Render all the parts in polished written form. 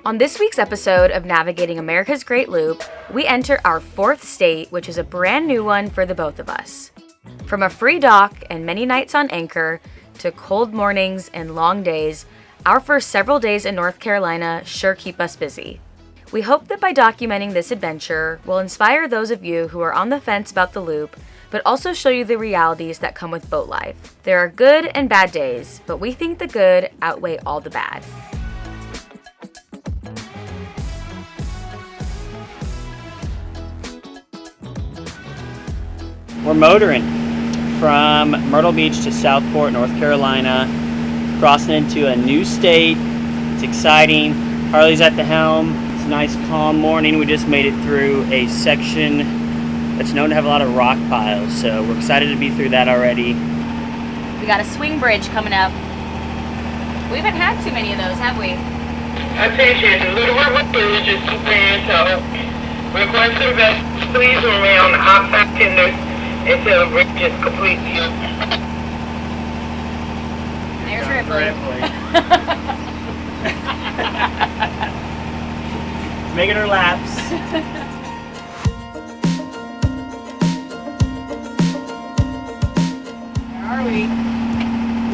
On this week's episode of Navigating America's Great Loop, we enter our fourth state, which is a brand new one for the both of us. From a free dock and many nights on anchor, to cold mornings and long days, our first several days in North Carolina sure keep us busy. We hope that by documenting this adventure, we'll inspire those of you who are on the fence about the loop, but also show you the realities that come with boat life. There are good and bad days, but we think the good outweigh all the bad. We're motoring from Myrtle Beach to Southport, North Carolina, crossing into a new state. It's exciting. Harley's at the helm. It's a nice, calm morning. We just made it through a section that's known to have a lot of rock piles, so we're excited to be through that already. We got a swing bridge coming up. We haven't had too many of those, have we? I appreciate it. Little work is just super, so request the best. Please remain on the outside tender until the bridge is completely up. There's Ripley. Making her laps. Where are we?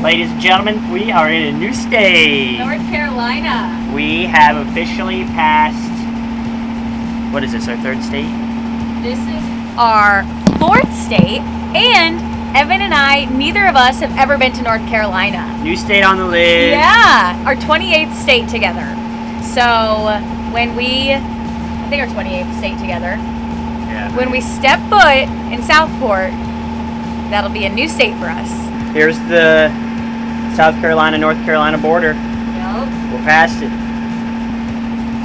Ladies and gentlemen, we are in a new state. North Carolina. We have officially passed, what is this, our third state? This is our fourth state, and Evan and I, neither of us have ever been to North Carolina. New state on the list. Yeah, our 28th state together. So when I think our 28th state together. Yeah. When we step foot in Southport, that'll be a new state for us. Here's the South Carolina, North Carolina border. Yep. We're past it.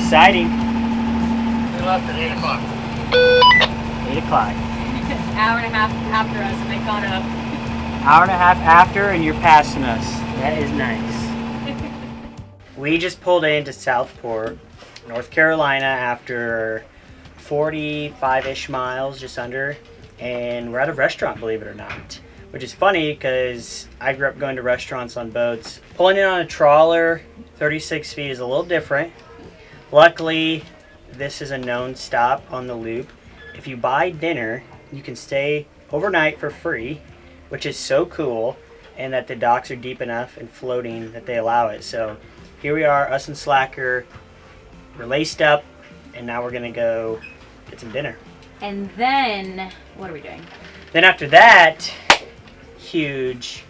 Exciting. We left at 8 o'clock. 8 o'clock. Hour and a half after us, and they caught up. Hour and a half after, and you're passing us. That is nice. We just pulled into Southport, North Carolina, after 45-ish miles, just under, and we're at a restaurant, believe it or not. Which is funny because I grew up going to restaurants on boats. Pulling in on a trawler, 36 feet, is a little different. Luckily, this is a known stop on the loop. If you buy dinner, you can stay overnight for free, which is so cool, and that the docks are deep enough and floating that they allow it. So here we are, us and Slacker, we're laced up, and now we're gonna go get some dinner. And then, what are we doing? Then after that, huge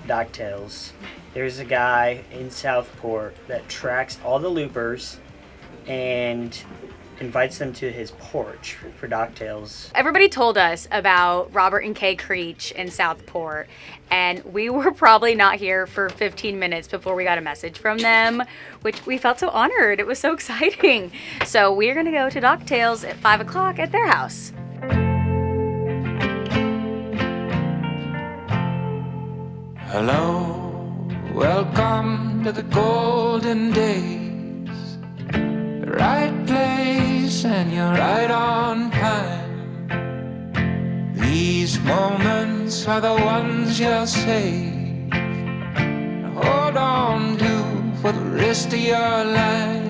Docktails. There's a guy in Southport that tracks all the loopers and invites them to his porch for Docktails. Everybody told us about Robert and Kay Creech in Southport, and we were probably not here for 15 minutes before we got a message from them, which we felt so honored. It was so exciting. So we're gonna go to Docktails at 5 o'clock at their house. Hello, welcome to the golden days. The right place and you're right on time. These moments are the ones you'll save. Hold on to for the rest of your life.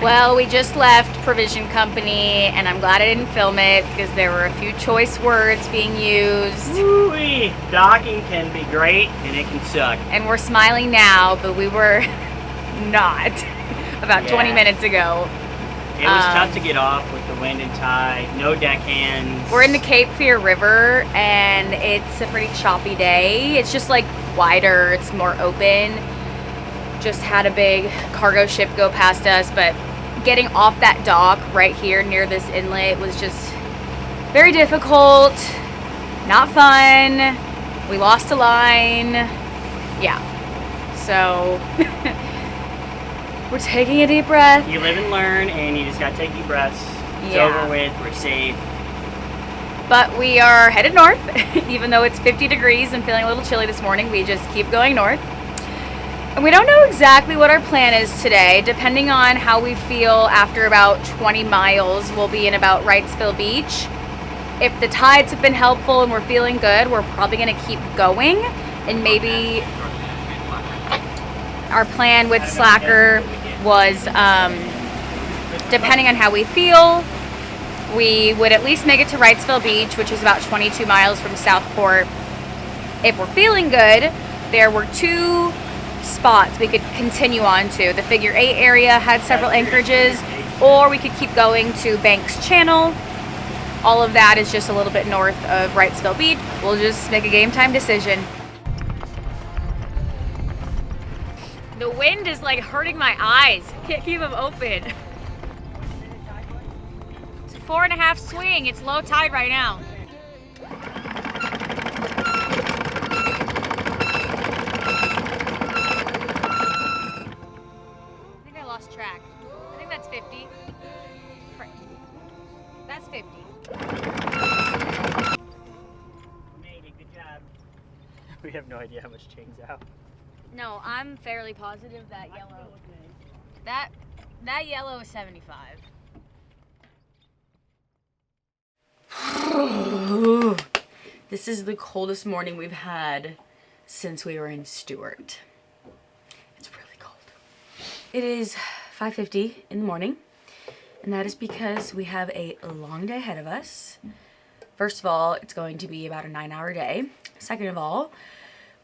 Well, we just left Provision Company, and I'm glad I didn't film it because there were a few choice words being used. Woo-wee! Docking can be great and it can suck. And we're smiling now, but we were not about 20 minutes ago. It was tough to get off with the wind and tide, no deckhands. We're in the Cape Fear River, and it's a pretty choppy day. It's just like wider, it's more open. Just had a big cargo ship go past us, but getting off that dock right here near this inlet was just very difficult, not fun. We lost a line. Yeah. So we're taking a deep breath. You live and learn, and you just gotta take deep breaths. It's Yeah. over with, we're safe. But we are headed north, even though it's 50 degrees and feeling a little chilly this morning. We just keep going north. And we don't know exactly what our plan is today. Depending on how we feel after about 20 miles, we'll be in about Wrightsville Beach. If the tides have been helpful and we're feeling good, we're probably gonna keep going. And maybe our plan with Slacker was, depending on how we feel, we would at least make it to Wrightsville Beach, which is about 22 miles from Southport. If we're feeling good, there were 2 spots we could continue on to. The Figure 8 area had several anchorages, or we could keep going to Banks Channel. All of that is just a little bit north of Wrightsville Beach. We'll just make a game time decision. The wind is like hurting my eyes. Can't keep them open. It's a 4.5 swing. It's low tide right now. I think I lost track. I think that's 50. That's 50. Made it, good job. We have no idea how much chain's out. No, I'm fairly positive that yellow. That yellow is 75. This is the coldest morning we've had since we were in Stuart. It's really cold. It is 5:50 in the morning, and that is because we have a long day ahead of us. First of all, it's going to be about a 9-hour day. Second of all,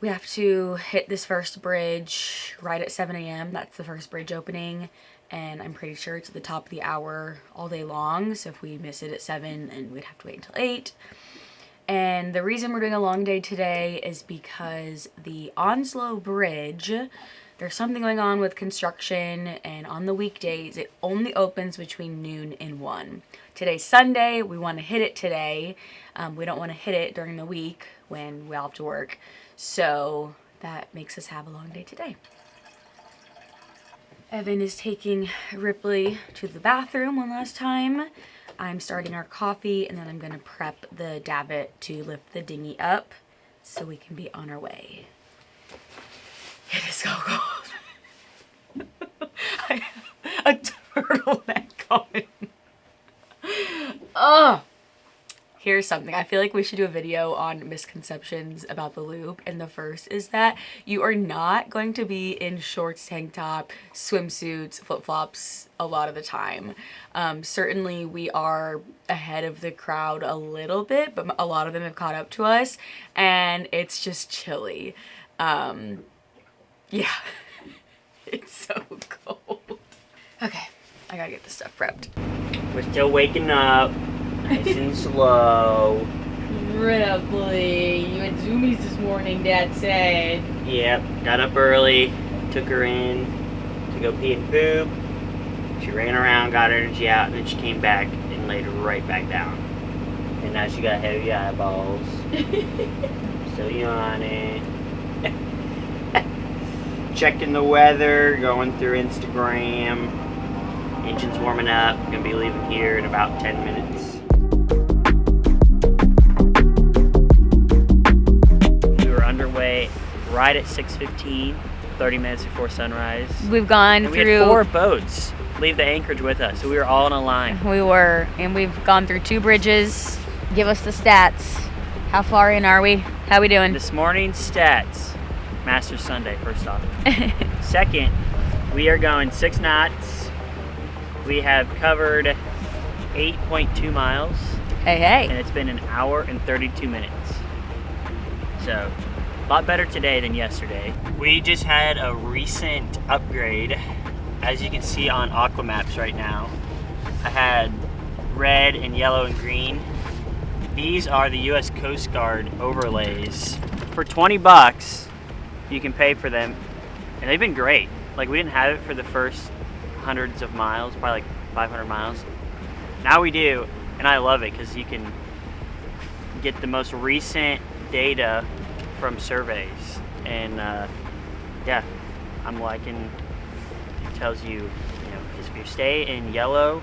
we have to hit this first bridge right at 7 a.m. That's the first bridge opening, and I'm pretty sure it's at the top of the hour all day long. So if we miss it at 7, then we'd have to wait until 8. And the reason we're doing a long day today is because the Onslow Bridge, there's something going on with construction, and on the weekdays it only opens between noon and 1. Today's Sunday. We want to hit it today. We don't want to hit it during the week when we all have to work. So that makes us have a long day today. Evan is taking Ripley to the bathroom one last time. I'm starting our coffee, and then I'm going to prep the davit to lift the dinghy up so we can be on our way. It is so cold. I have a turtleneck on. Ugh. Here's something. I feel like we should do a video on misconceptions about the loop. And the first is that you are not going to be in shorts, tank top, swimsuits, flip-flops a lot of the time. Certainly we are ahead of the crowd a little bit, but a lot of them have caught up to us, and it's just chilly. Yeah. It's so cold. Okay, I gotta get this stuff prepped. We're still waking up. Nice and slow. Ripley, you had zoomies this morning, Dad said. Yep, got up early, took her in to go pee and poop. She ran around, got energy out, and then she came back and laid right back down. And now she got heavy eyeballs. Still yawning. Checking the weather, going through Instagram. Engine's warming up. Gonna be leaving here in about 10 minutes. Underway right at 6:15, 30 minutes before sunrise. We've gone and through. We had 4 boats leave the anchorage with us, so we were all in a line. We were, and we've gone through 2 bridges. Give us the stats. How far in are we? How we doing? This morning's stats. Master Sunday, first off. Second, we are going 6 knots. We have covered 8.2 miles. Hey, hey. And it's been an hour and 32 minutes. So, a lot better today than yesterday. We just had a recent upgrade. As you can see on Aqua Maps right now, I had red and yellow and green. These are the US Coast Guard overlays. For 20 bucks, you can pay for them, and they've been great. Like, we didn't have it for the first hundreds of miles, probably like 500 miles. Now we do, and I love it because you can get the most recent data from surveys, and yeah, I'm liking. It tells you, if you stay in yellow,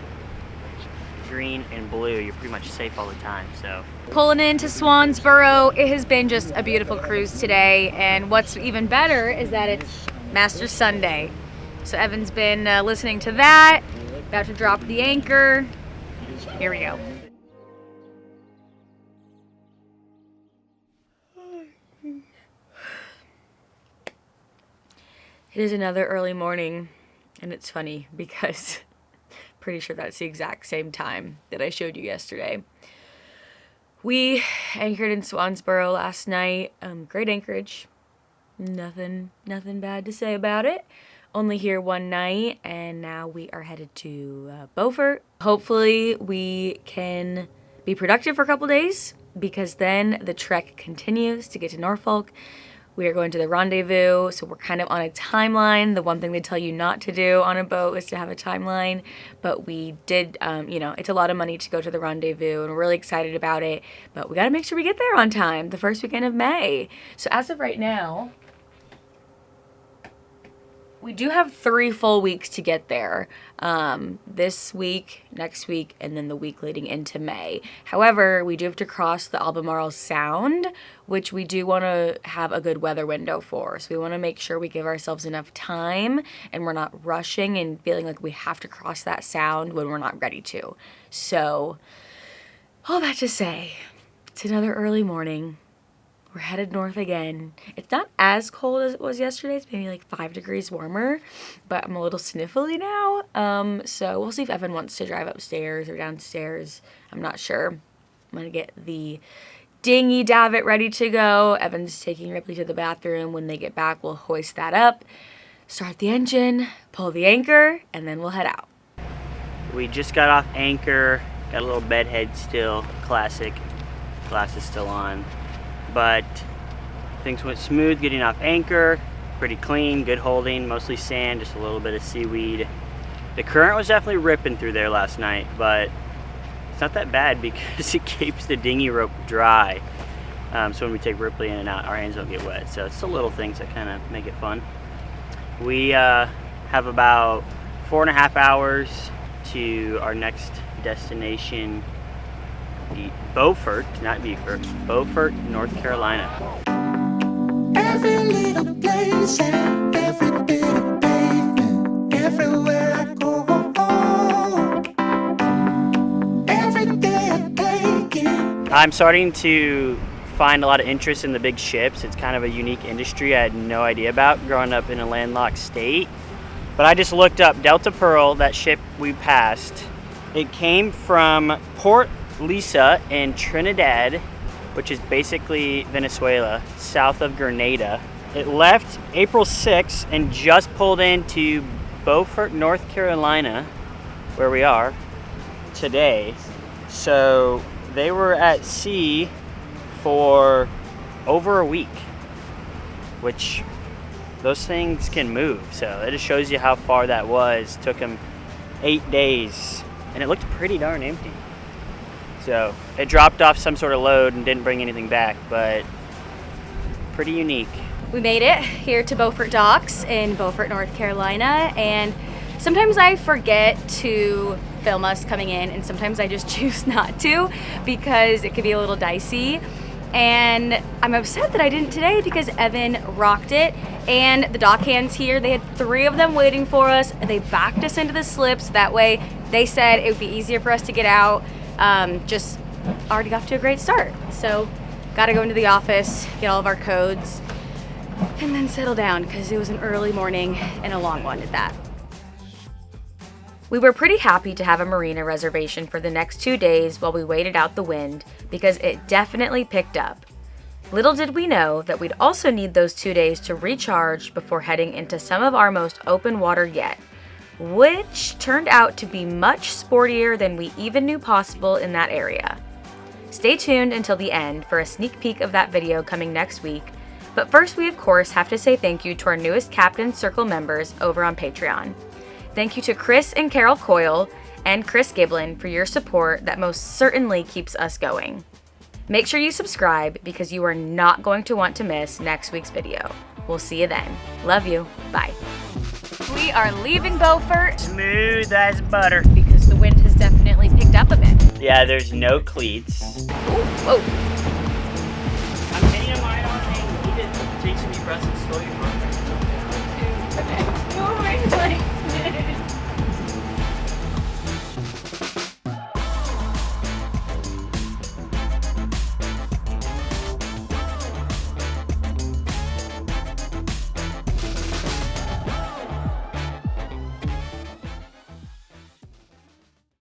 green, and blue, you're pretty much safe all the time. So pulling into Swansboro, it has been just a beautiful cruise today, and what's even better is that it's Master Sunday. So Evan's been listening to that. About to drop the anchor. Here we go. It is another early morning, And it's funny because pretty sure that's the exact same time that I showed you yesterday. We anchored in Swansboro last night. Great anchorage. Nothing bad to say about it. Only here one night, and now we are headed to Beaufort. Hopefully we can be productive for a couple days, because then the trek continues to get to Norfolk. We are going to the rendezvous, so we're kind of on a timeline. The one thing they tell you not to do on a boat is to have a timeline, but we did, it's a lot of money to go to the rendezvous, and we're really excited about it, but we got to make sure we get there on time, the first weekend of May. So as of right now, we do have 3 full weeks to get there. This week, next week, and then the week leading into May. However, we do have to cross the Albemarle Sound, which we do want to have a good weather window for. So we want to make sure we give ourselves enough time and we're not rushing and feeling like we have to cross that sound when we're not ready to. So, all that to say, it's another early morning. We're headed north again. It's not as cold as it was yesterday. It's maybe like 5 degrees warmer, but I'm a little sniffly now. So we'll see if Evan wants to drive upstairs or downstairs. I'm not sure. I'm gonna get the dinghy davit ready to go. Evan's taking Ripley to the bathroom. When they get back, we'll hoist that up, start the engine, pull the anchor, and then we'll head out. We just got off anchor. Got a little bed head still, classic. Glass is still on. But things went smooth getting off anchor, pretty clean, good holding, mostly sand, just a little bit of seaweed. The current was definitely ripping through there last night, but it's not that bad because it keeps the dinghy rope dry. So when we take Ripley in and out, our hands don't get wet. So it's the little things that kind of make it fun. We have about 4.5 hours to our next destination, Beaufort, not Beaufort, Beaufort, North Carolina. Every little place and every bit of pavement, everywhere I go, every day I take it. I'm starting to find a lot of interest in the big ships. It's kind of a unique industry I had no idea about growing up in a landlocked state. But I just looked up Delta Pearl, that ship we passed. It came from Port Lisa in Trinidad, which is basically Venezuela, south of Grenada. It left April 6th and just pulled into Beaufort, North Carolina, where we are today. So they were at sea for over a week, which those things can move. So it just shows you how far that was. Took them 8 days, and it looked pretty darn empty. So it dropped off some sort of load and didn't bring anything back, but pretty unique. We made it here to Beaufort Docks in Beaufort, North Carolina, and sometimes I forget to film us coming in, and sometimes I just choose not to because it could be a little dicey. And I'm upset that I didn't today because Evan rocked it, and the dock hands here, they had 3 of them waiting for us. They backed us into the slips. That way they said it would be easier for us to get out. Just already got to a great start. So got to go into the office, get all of our codes, and then settle down because it was an early morning and a long one at that. We were pretty happy to have a marina reservation for the next 2 days while we waited out the wind because it definitely picked up. Little did we know that we'd also need those 2 days to recharge before heading into some of our most open water yet, which turned out to be much sportier than we even knew possible in that area. Stay tuned until the end for a sneak peek of that video coming next week, but first we of course have to say thank you to our newest Captain Circle members over on Patreon. Thank you to Chris and Carol Coyle and Chris Giblin for your support that most certainly keeps us going. Make sure you subscribe because you are not going to want to miss next week's video. We'll see you then. Love you. Bye. We are leaving Beaufort. Smooth as butter. Because the wind has definitely picked up a bit. Yeah, there's no cleats. Ooh, whoa. I'm hitting him right on, and he just takes me breaths.